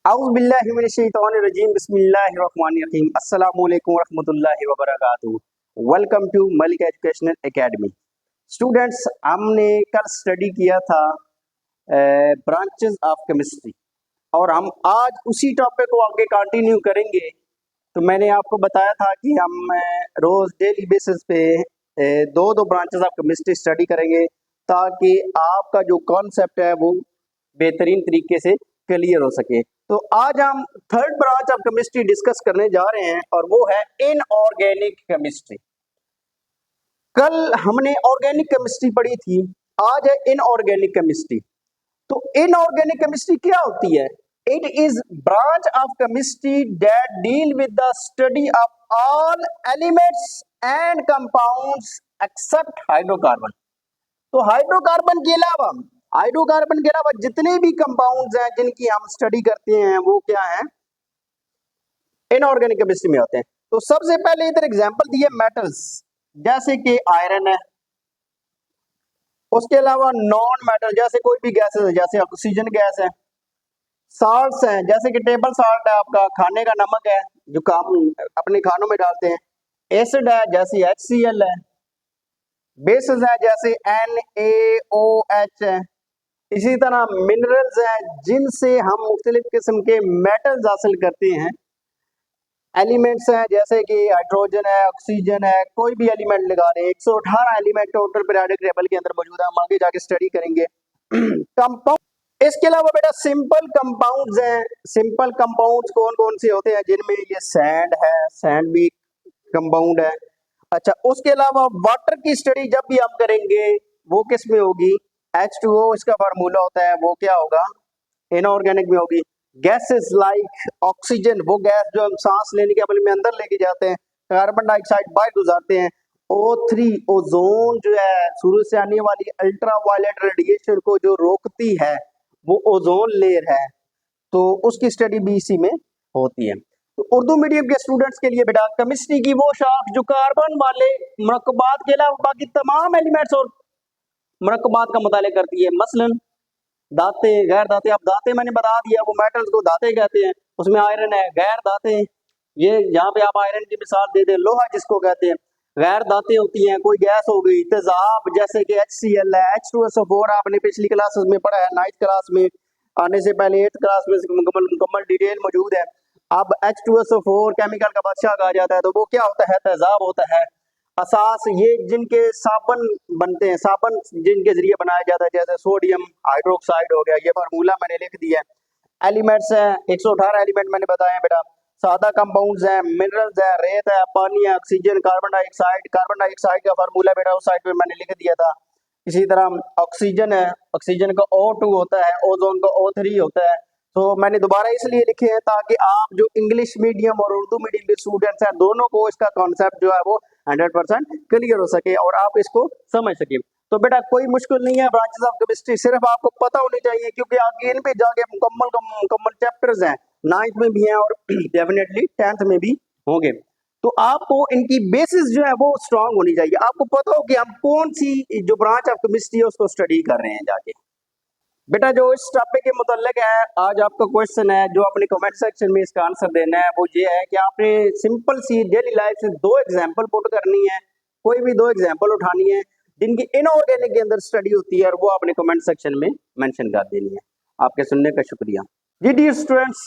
औज़ुबिल्लाहिमिनश्शैतानिर्रजीम बिस्मिल्लाहिर्रहमानिर्रहीम अस्सलामु अलैकुम रहमतुल्लाहि व बरकातुहू। Welcome to Malik educational academy. Students, हमने कल स्टडी किया था ब्रांचेस ऑफ केमिस्ट्री और हम आज उसी टॉपिक को आगे कंटिन्यू करेंगे। तो मैंने आपको बताया था कि हम रोज़ डेली बेसिस पे दो दो ब्रांचेस ऑफ केमिस्ट्री स्टडी करेंगे ताकि आपका जो कॉन्सेप्ट है वो बेहतरीन तरीके से क्लियर हो सके। तो आज हम third branch of chemistry discuss करने जा रहे हैं और वो है इनऑर्गेनिक केमिस्ट्री। कल हमने ऑर्गेनिक केमिस्ट्री पढ़ी थी, आज है इनऑर्गेनिक केमिस्ट्री। तो इनऑर्गेनिक केमिस्ट्री क्या होती है? It is branch of chemistry that deal with the study of all elements and compounds except hydrocarbon. तो हाइड्रोकार्बन के अलावा जितने भी कंपाउंड्स हैं जिनकी हम स्टडी करते हैं वो क्या है, इनऑर्गेनिक केमिस्ट्री में होते हैं। तो सबसे पहले इधर एग्जांपल दिए मेटल्स, जैसे कि आयरन है। उसके अलावा नॉन मेटल जैसे कोई भी गैसेस है, जैसे ऑक्सीजन गैस है। साल्ट्स हैं, जैसे कि टेबल साल्ट है, आपका खाने का नमक है जो काम अपने खानों में डालते हैं। एसिड है जैसे HCl है। बेसिस है जैसे NaOH है। इसी तरह मिनरल्स हैं जिनसे हम मुख्तलिफ किस्म के मेटल्स हासिल करते हैं। एलिमेंट्स हैं जैसे कि हाइड्रोजन है, ऑक्सीजन है, कोई भी एलिमेंट लगा रहे हैं। 118 एलिमेंट टोटल पीरियोडिक टेबल के अंदर मौजूद है, हम आगे जाके स्टडी करेंगे। कंपाउंड, इसके अलावा बेटा सिंपल कंपाउंड्स हैं। सिंपल कंपाउंड्स कौन कौन से होते हैं? जिनमें ये सैंड है, सैंड भी कंपाउंड है। अच्छा, उसके अलावा वाटर की स्टडी जब भी हम करेंगे वो किस में होगी? H2O इसका फार्मूला होता है, वो क्या होगा? इनऑर्गेनिक में होगी। गैसेस लाइक ऑक्सीजन, वो गैस जो हम सांस लेने के अमल में अंदर लेके जाते हैं। कार्बन डाइऑक्साइड बाहर गुजारते हैं। O3 ओजोन जो है, सूरज से आने वाली अल्ट्रा वायलेट रेडिएशन को जो रोकती है वो ओजोन लेयर है, तो उसकी स्टडी भी इसी में होती है। तो उर्दू मीडियम के स्टूडेंट्स के लिए बेटा केमिस्ट्री की वो शाख जो कार्बन वाले मरकबात के अलावा बाकी तमाम एलिमेंट्स और मरकबात का मुताले करती है। मसलन दाते, गैर दाते। अब दाते मैंने बता दिया, वो मेटल्स को दाते कहते हैं। उसमें आयरन है। गैर दाते, ये यहाँ पे आप आयरन की मिसाल दे दें, लोहा जिसको कहते हैं। गैर दाते होती हैं, कोई गैस हो गई, तेजाब जैसे कि HCl है, H2SO4 आपने पिछली क्लासेस में पढ़ा है। 9th क्लास में आने से पहले 8th क्लास में मुकम्मल डिटेल मौजूद है। अब H2SO4 केमिकल का बादशाह कहा जाता है, तो वो क्या होता है? तेजाब होता है। असास, ये जिनके साबन बनते हैं, साबन जिनके जरिए बनाया जाता है, जैसे सोडियम हाइड्रोक्साइड हो गया, ये फार्मूला मैंने लिख दिया है। एलिमेंट्स हैं 118 एलिमेंट मैंने बताया बेटा। सादा कंपाउंड्स हैं, मिनरल्स है, रेत है, पानी है, ऑक्सीजन, कार्बन डाइऑक्साइड का फार्मूला बेटा उस साइड पे मैंने लिख दिया था। इसी तरह ऑक्सीजन है, ऑक्सीजन का O2 होता है, ओजोन का O3 होता है। तो मैंने दोबारा इसलिए लिखे हैं ताकि आप जो इंग्लिश मीडियम और उर्दू मीडियम के स्टूडेंट्स हैं, दोनों को इसका कॉन्सेप्ट जो है वो 100% क्लियर हो सके और आप इसको समझ सके। तो बेटा कोई मुश्किल नहीं है ब्रांचेस ऑफ केमिस्ट्री, सिर्फ आपको पता होनी चाहिए, क्योंकि आगे इन पे जाके मुकम्मल चैप्टर्स हैं। 9th में भी हैं और डेफिनेटली 10th में भी होंगे। तो आपको इनकी बेसिस जो है वो स्ट्रांग होनी चाहिए। आपको पता हो कि हम कौन सी जो ब्रांच ऑफ केमिस्ट्री है उसको स्टडी कर रहे हैं जाके। बेटा जो इस टॉपिक के मुताल्लिक है, आज आपका क्वेश्चन है जो अपने कमेंट सेक्शन में इसका आंसर देना है, वो ये है कि आपने सिंपल सी डेली लाइफ से 2 एग्जांपल पुट करनी है। कोई भी 2 एग्जांपल उठानी है जिनकी इनऑर्गेनिक के अंदर स्टडी होती है और वो अपने कमेंट सेक्शन में मेंशन कर देनी है। आपके सुनने का शुक्रिया। जी डियर स्टूडेंट्स,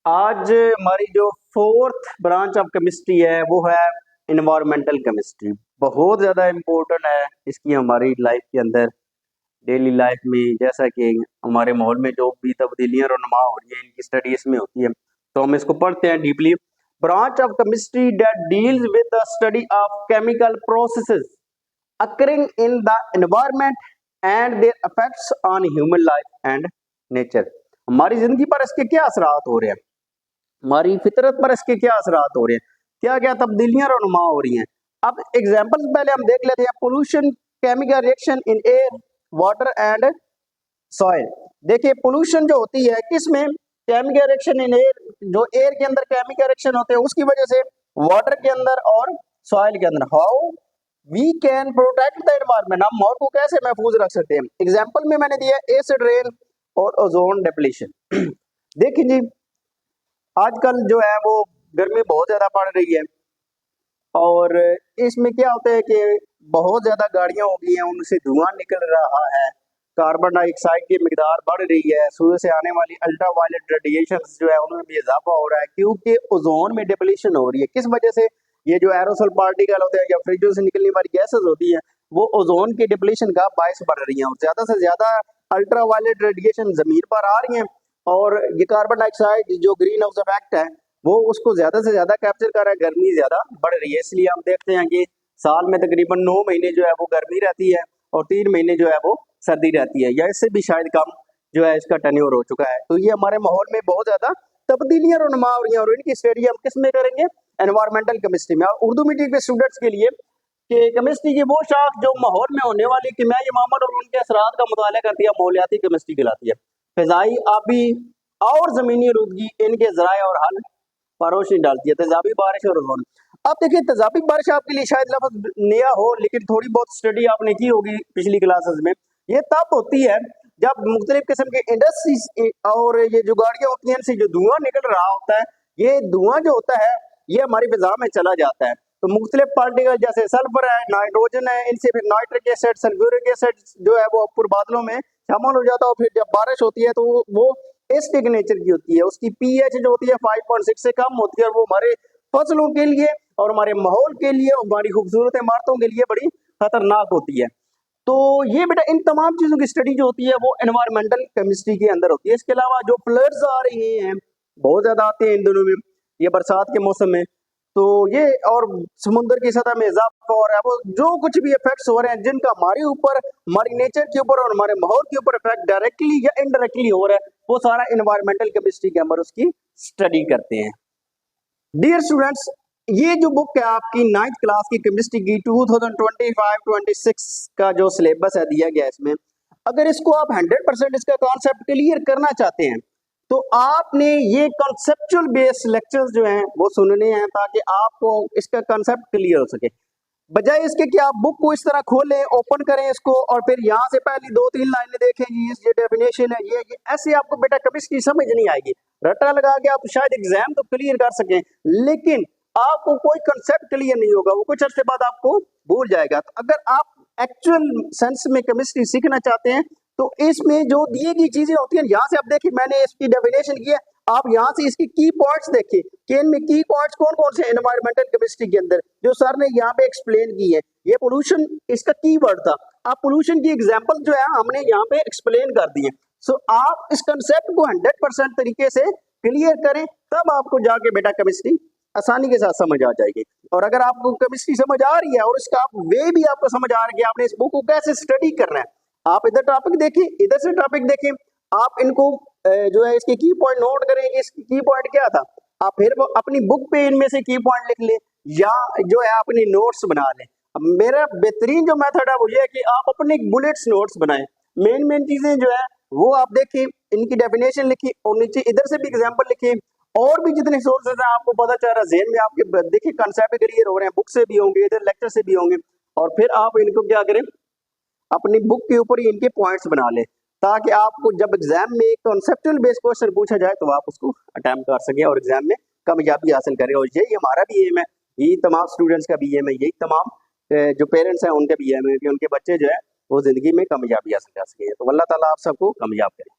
आज हमारी जो 4th ब्रांच ऑफ केमिस्ट्री है वो है इन्वायरमेंटल केमिस्ट्री। बहुत ज़्यादा इम्पोर्टेंट है इसकी हमारी लाइफ के अंदर, डेली लाइफ में, जैसा कि हमारे माहौल में जो भी तब्दीलियां रुनमा हो रही है इनकी स्टडी इसमें होती है। तो हम इसको पढ़ते हैं deeply. Branch of chemistry that deals with the study of chemical processes occurring in the environment and there effects on human life and nature. हमारी जिंदगी पर इसके क्या असरात हो रहे हैं, हमारी फितरत पर इसके क्या असरात हो रहे हैं, क्या क्या तब्दीलियां रुनमा हो रही हैं। अब एग्जाम्पल्स पहले हम देख लेते हैं। Pollution, chemical reaction in air, water and soil. देखिए पोल्यूशन जो होती है किसमें? केमिकल रिएक्शन इन एयर, जो एयर के अंदर केमिकल रिएक्शन होते हैं उसकी वजह से, वाटर के अंदर और सॉइल के अंदर। How we can protect the environment, हम माहौल को कैसे महफूज रख सकते हैं। एग्जाम्पल में मैंने दिया एसिड रेन और ओजोन डिप्लीशन। देखिए जी, आजकल जो है वो गर्मी बहुत ज़्यादा पड़ रही है और इसमें क्या होता है कि बहुत ज़्यादा गाड़ियाँ हो गई हैं, उनसे धुआं निकल रहा है, कार्बन डाइऑक्साइड की मिकदार बढ़ रही है, सूर्य से आने वाली अल्ट्रावायलेट रेडिएशंस जो है उनमें भी इजाफा हो रहा है क्योंकि ओजोन में डिप्लीशन हो रही है। किस वजह से? ये जो एरोसोल पार्टिकल होते हैं या फ्रिजों से निकलने वाली गैसेज होती हैं वो ओजोन की डिप्लीशन का बायस बढ़ रही है और ज़्यादा से ज़्यादा अल्ट्रावायलेट रेडिएशन ज़मीन पर आ रही हैं और ये कार्बन डाइऑक्साइड जो ग्रीन हाउस इफेक्ट है वो उसको ज्यादा से ज्यादा कैप्चर कर रहा है, गर्मी ज्यादा बढ़ रही है। इसलिए हम देखते हैं कि साल में तकरीबन 9 महीने जो है वो गर्मी रहती है और 3 महीने जो है वो सर्दी रहती है, या इससे भी शायद कम जो है इसका टेन्योर हो चुका है। तो ये हमारे माहौल में बहुत ज्यादा तब्दीलियां रुनमा हो रही हैं और इनकी स्टडी हम किस में करेंगे? एनवायरमेंटल केमिस्ट्री में। और उर्दू मीडियम के स्टूडेंट्स के लिए कि केमिस्ट्री की वो शाख जो माहौल में होने वाली किमियाई अमामत और उनके असरात का मुताला करती है, माहौलियाती केमिस्ट्री कहलाती है। फिजाई, आबी और जमीनी आलूदगी इनके जराए और हल पर रोशनी डालती है। तेजाबी बारिश और ओजोन। अब देखिए तेजाबी बारिश आपके लिए शायद लफ्ज नया हो लेकिन थोड़ी बहुत स्टडी आपने की होगी पिछली क्लासेस में। ये तब होती है जब मुख्तलिफ किस्म के इंडस्ट्रीज और ये जो गाड़ियां होती हैं इनसे जो धुआं निकल रहा होता है, ये धुआं जो होता है ये हमारी फिजा में चला जाता है। तो मुख्तलिफ पार्टिकल जैसे सल्फर है, नाइट्रोजन है, इनसे फिर नाइट्रिक एसिड, सल्फ्यूरिक एसिड जो है वो ऊपर बादलों में शामिल हो जाता है और फिर जब बारिश होती है तो वो एसिडिक नेचर की होती है, उसकी पीएच जो होती है 5.6 से कम होती है और वो हमारे फसलों के लिए और हमारे माहौल के लिए और हमारी खूबसूरत इमारतों के लिए बड़ी खतरनाक होती है। तो ये बेटा इन तमाम चीजों की स्टडी जो होती है वो एनवायरमेंटल केमिस्ट्री के अंदर होती है। इसके अलावा जो फ्लड्स आ रहे हैं बहुत ज्यादा आते हैं इन दिनों में, ये बरसात के मौसम में, तो ये और समुद्र की सतह में इजाफा हो रहा है, वो जो कुछ भी इफेक्ट्स हो रहे हैं जिनका हमारे ऊपर, हमारी नेचर के ऊपर और हमारे माहौल के ऊपर इफेक्ट डायरेक्टली या इनडायरेक्टली हो रहा है, वो सारा एनवायरमेंटल केमिस्ट्री के अंदर उसकी स्टडी करते हैं। डियर स्टूडेंट्स, ये जो बुक है आपकी 9th क्लास की केमिस्ट्री की 2025-26 का जो सिलेबस है दिया गया इसमें, अगर इसको आप 100% इसका कॉन्सेप्ट क्लियर करना चाहते हैं तो आपने ये कॉन्सेप्चुअल बेस्ड लेक्चर्स जो हैं वो सुनने हैं ताकि आपको इसका कॉन्सेप्ट क्लियर हो सके। बजाय इसके कि आप बुक को इस तरह खोलें, ओपन करें इसको और फिर यहाँ से पहली 2-3 लाइनें देखें, ये डेफिनेशन है, ये ऐसे आपको बेटा केमिस्ट्री समझ नहीं आएगी। रट्टा लगा के आप शायद एग्जाम तो क्लियर कर सकें लेकिन आपको कोई कंसेप्ट क्लियर नहीं होगा, वो कुछ अर्से बाद आपको भूल जाएगा। तो अगर आप एक्चुअल सेंस में केमिस्ट्री सीखना चाहते हैं तो इसमें जो दिए गई चीजें होती हैं, यहाँ से आप देखिए मैंने इसकी डेफिनेशन की है, आप यहाँ से इसकी की पॉइंट्स देखिए कि इनमें की पॉइंट्स कौन कौन से एनवायरमेंटल केमिस्ट्री के अंदर जो सर ने यहाँ पे एक्सप्लेन की है। ये पोल्यूशन इसका की वर्ड था, आप पोल्यूशन की एग्जांपल जो है हमने यहाँ पे एक्सप्लेन कर दी है। सो आप इस कंसेप्ट को 100% तरीके से क्लियर करें तब आपको जाके बेटा केमिस्ट्री आसानी के साथ समझ आ जाएगी। और अगर आपको केमिस्ट्री समझ आ रही है और इसका वे भी आपको समझ आ रहा है कि आपने इस बुक को कैसे स्टडी करना है, आप इधर टॉपिक देखिए, इधर से टॉपिक देखिए, आप इनको जो है इसके की पॉइंट नोट करें कि इसकी की पॉइंट क्या था, आप फिर अपनी बुक पे इनमें से की पॉइंट लिख लें या जो है अपनी नोट्स बना लें। अब मेरा बेहतरीन जो मेथड है वो ये है कि आप अपने बुलेट्स नोट्स बनाएं, मेन चीजें जो है वो आप देखें, इनकी डेफिनेशन लिखी और नीचे इधर से भी एग्जाम्पल लिखिए और भी जितने सोर्सेज हैं आपको पता चल रहा है ज़हन में आपके, देखिए कंसेप्ट क्लियर हो रहे हैं, बुक से भी होंगे, इधर लेक्चर से भी होंगे, और फिर आप इनको क्या करें अपनी बुक के ऊपर ही इनके पॉइंट्स बना लें ताकि आपको जब एग्जाम में एक कॉन्सेप्चुअल बेस्ड क्वेश्चन पूछा जाए तो आप उसको अटेम्प्ट कर सकें और एग्जाम में कामयाबी हासिल करें। और यही हमारा भी एम है, यही तमाम स्टूडेंट्स का भी एम है, यही तमाम जो पेरेंट्स हैं उनका भी एम है कि उनके बच्चे जो है वो जिंदगी में कामयाबी हासिल कर सकें। तो अल्लाह ताला आप सबको कामयाब करें।